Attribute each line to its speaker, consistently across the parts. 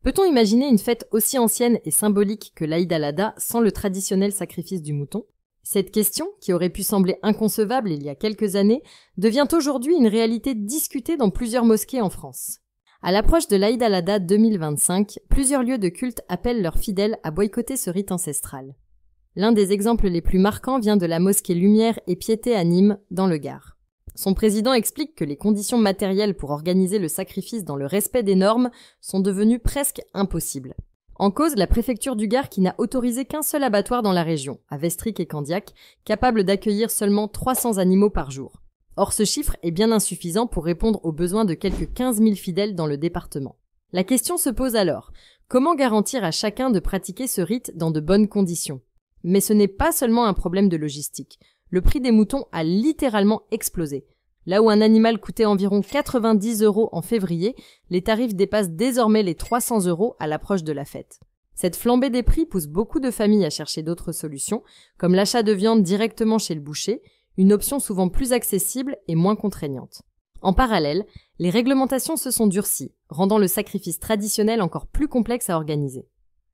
Speaker 1: Peut-on imaginer une fête aussi ancienne et symbolique que l'Aïd al-Adha sans le traditionnel sacrifice du mouton? Cette question, qui aurait pu sembler inconcevable il y a quelques années, devient aujourd'hui une réalité discutée dans plusieurs mosquées en France. À l'approche de l'Aïd al-Adha 2025, plusieurs lieux de culte appellent leurs fidèles à boycotter ce rite ancestral. L'un des exemples les plus marquants vient de la mosquée Lumière et Piété à Nîmes, dans le Gard. Son président explique que les conditions matérielles pour organiser le sacrifice dans le respect des normes sont devenues presque impossibles. En cause, la préfecture du Gard qui n'a autorisé qu'un seul abattoir dans la région, à Vestric et Candiac, capable d'accueillir seulement 300 animaux par jour. Or, ce chiffre est bien insuffisant pour répondre aux besoins de quelques 15 000 fidèles dans le département. La question se pose alors, comment garantir à chacun de pratiquer ce rite dans de bonnes conditions? Mais ce n'est pas seulement un problème de logistique. Le prix des moutons a littéralement explosé. Là où un animal coûtait environ 90 € en février, les tarifs dépassent désormais les 300 € à l'approche de la fête. Cette flambée des prix pousse beaucoup de familles à chercher d'autres solutions, comme l'achat de viande directement chez le boucher, une option souvent plus accessible et moins contraignante. En parallèle, les réglementations se sont durcies, rendant le sacrifice traditionnel encore plus complexe à organiser.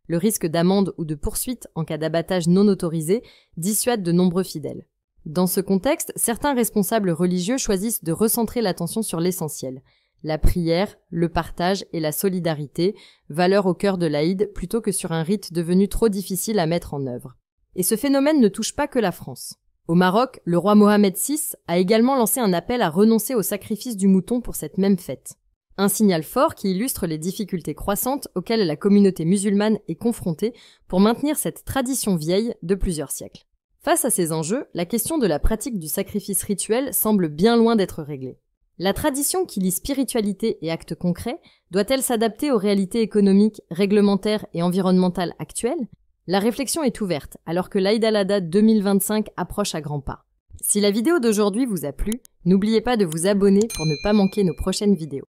Speaker 1: Le risque d'amende ou de poursuite en cas d'abattage non autorisé dissuade de nombreux fidèles. Dans ce contexte, certains responsables religieux choisissent de recentrer l'attention sur l'essentiel, la prière, le partage et la solidarité, valeurs au cœur de l'Aïd, plutôt que sur un rite devenu trop difficile à mettre en œuvre. Et ce phénomène ne touche pas que la France. Au Maroc, le roi Mohamed VI a également lancé un appel à renoncer au sacrifice du mouton pour cette même fête. Un signal fort qui illustre les difficultés croissantes auxquelles la communauté musulmane est confrontée pour maintenir cette tradition vieille de plusieurs siècles. Face à ces enjeux, la question de la pratique du sacrifice rituel semble bien loin d'être réglée. La tradition qui lie spiritualité et actes concrets doit-elle s'adapter aux réalités économiques, réglementaires et environnementales actuelles? La réflexion est ouverte, alors que l'Aïd al-Adha 2025 approche à grands pas. Si la vidéo d'aujourd'hui vous a plu, n'oubliez pas de vous abonner pour ne pas manquer nos prochaines vidéos.